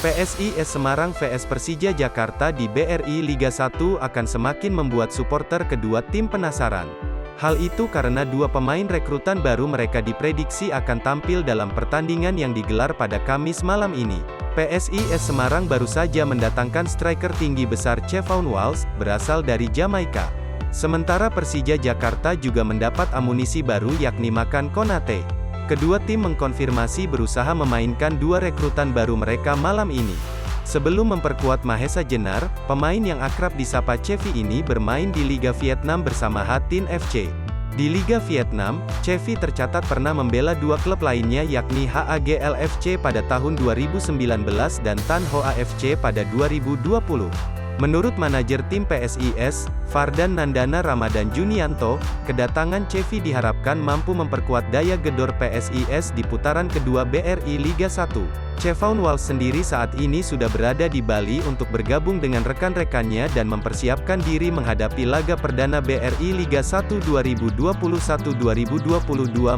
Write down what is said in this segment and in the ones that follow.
PSIS Semarang vs Persija Jakarta di BRI Liga 1 akan semakin membuat supporter kedua tim penasaran. Hal itu karena dua pemain rekrutan baru mereka diprediksi akan tampil dalam pertandingan yang digelar pada Kamis malam ini. PSIS Semarang baru saja mendatangkan striker tinggi besar Chevon Walsh, berasal dari Jamaika. Sementara Persija Jakarta juga mendapat amunisi baru yakni Makan Konate. Kedua tim mengkonfirmasi berusaha memainkan dua rekrutan baru mereka malam ini. Sebelum memperkuat Mahesa Jenar, pemain yang akrab disapa Cevi ini bermain di Liga Vietnam bersama Ha Tin FC. Di Liga Vietnam, Cevi tercatat pernah membela dua klub lainnya yakni HAGL FC pada tahun 2019 dan Tan Hoa FC pada 2020. Menurut manajer tim PSIS, Fardan Nandana Ramadan Junianto, kedatangan Cevi diharapkan mampu memperkuat daya gedor PSIS di putaran kedua BRI Liga 1. Chevon Walsh sendiri saat ini sudah berada di Bali untuk bergabung dengan rekan-rekannya dan mempersiapkan diri menghadapi laga perdana BRI Liga 1 2021-2022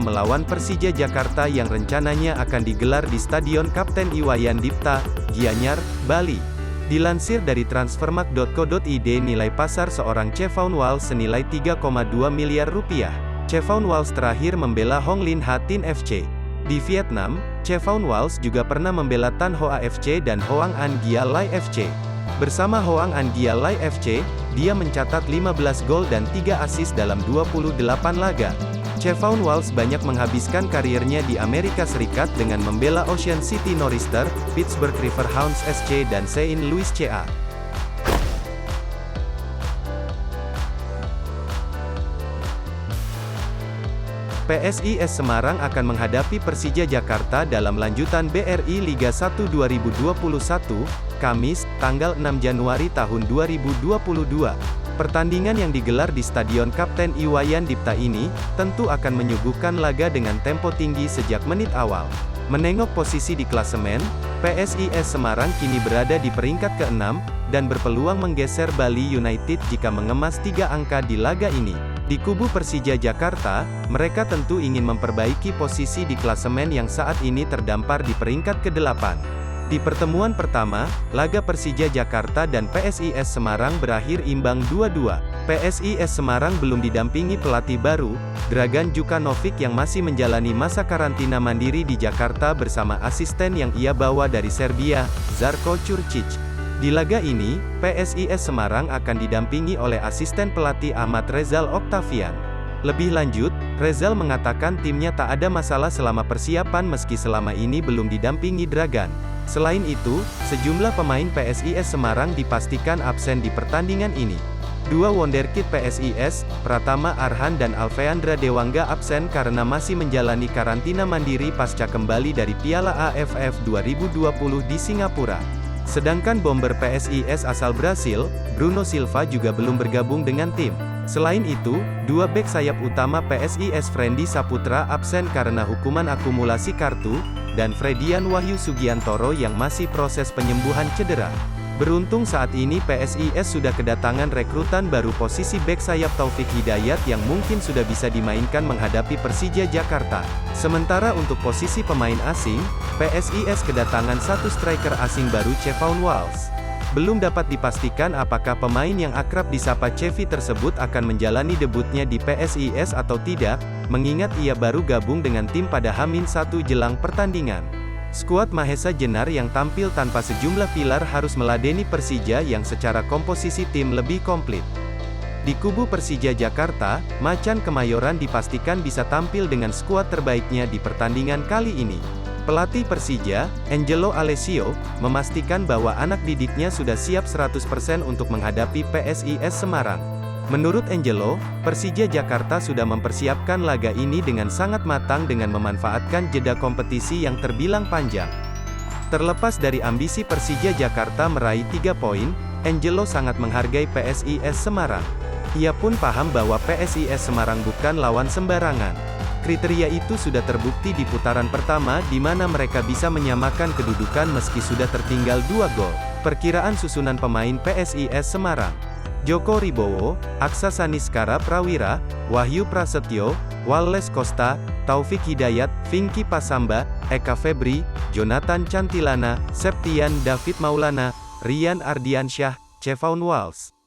melawan Persija Jakarta yang rencananya akan digelar di Stadion Kapten Iwayan Dipta, Gianyar, Bali. Dilansir dari transfermarkt.co.id, nilai pasar seorang Chevon Walsh senilai 3,2 miliar rupiah. Chevon Walsh terakhir membela Hong Lin Ha Tin FC. Di Vietnam, Chevon Walsh juga pernah membela Tan Hoa FC dan Hoang An Gia Lai FC. Bersama Hoang An Gia Lai FC, dia mencatat 15 gol dan 3 assist dalam 28 laga. Chevon Walsh banyak menghabiskan kariernya di Amerika Serikat dengan membela Ocean City Nor'easter, Pittsburgh Riverhounds SC dan Saint Louis CA. PSIS Semarang akan menghadapi Persija Jakarta dalam lanjutan BRI Liga 1 2021, Kamis, tanggal 6 Januari tahun 2022. Pertandingan yang digelar di Stadion Kapten Iwayan Dipta ini, tentu akan menyuguhkan laga dengan tempo tinggi sejak menit awal. Menengok posisi di klasemen, PSIS Semarang kini berada di peringkat ke-6, dan berpeluang menggeser Bali United jika mengemas 3 angka di laga ini. Di kubu Persija Jakarta, mereka tentu ingin memperbaiki posisi di klasemen yang saat ini terdampar di peringkat ke-8. Di pertemuan pertama, laga Persija Jakarta dan PSIS Semarang berakhir imbang 2-2. PSIS Semarang belum didampingi pelatih baru, Dragan Jukanovic yang masih menjalani masa karantina mandiri di Jakarta bersama asisten yang ia bawa dari Serbia, Žarko Ćurčić. Di laga ini, PSIS Semarang akan didampingi oleh asisten pelatih Ahmad Rezal Oktavian. Lebih lanjut, Rezal mengatakan timnya tak ada masalah selama persiapan meski selama ini belum didampingi Dragan. Selain itu, sejumlah pemain PSIS Semarang dipastikan absen di pertandingan ini. Dua wonderkid PSIS, Pratama Arhan dan Alfeandra Dewangga absen karena masih menjalani karantina mandiri pasca kembali dari Piala AFF 2020 di Singapura. Sedangkan bomber PSIS asal Brasil, Bruno Silva juga belum bergabung dengan tim. Selain itu, dua bek sayap utama PSIS Friendy Saputra absen karena hukuman akumulasi kartu, dan Fredian Wahyu Sugiantoro yang masih proses penyembuhan cedera. Beruntung saat ini PSIS sudah kedatangan rekrutan baru posisi bek sayap Taufik Hidayat yang mungkin sudah bisa dimainkan menghadapi Persija Jakarta. Sementara untuk posisi pemain asing, PSIS kedatangan satu striker asing baru Chevon Walsh. Belum dapat dipastikan apakah pemain yang akrab disapa Cevi tersebut akan menjalani debutnya di PSIS atau tidak, mengingat ia baru gabung dengan tim pada H-1 jelang pertandingan. Skuad Mahesa Jenar yang tampil tanpa sejumlah pilar harus meladeni Persija yang secara komposisi tim lebih komplit. Di kubu Persija Jakarta, Macan Kemayoran dipastikan bisa tampil dengan skuad terbaiknya di pertandingan kali ini. Pelatih Persija, Angelo Alessio, memastikan bahwa anak didiknya sudah siap 100% untuk menghadapi PSIS Semarang. Menurut Angelo, Persija Jakarta sudah mempersiapkan laga ini dengan sangat matang dengan memanfaatkan jeda kompetisi yang terbilang panjang. Terlepas dari ambisi Persija Jakarta meraih 3 poin, Angelo sangat menghargai PSIS Semarang. Ia pun paham bahwa PSIS Semarang bukan lawan sembarangan. Kriteria itu sudah terbukti di putaran pertama di mana mereka bisa menyamakan kedudukan meski sudah tertinggal 2 gol. Perkiraan susunan pemain PSIS Semarang: Joko Ribowo, Aksa Saniskara Prawira, Wahyu Prasetyo, Wallace Costa, Taufik Hidayat, Vinky Pasamba, Eka Febri, Jonathan Cantilana, Septian David Maulana, Rian Ardiansyah, Cevaun Wals.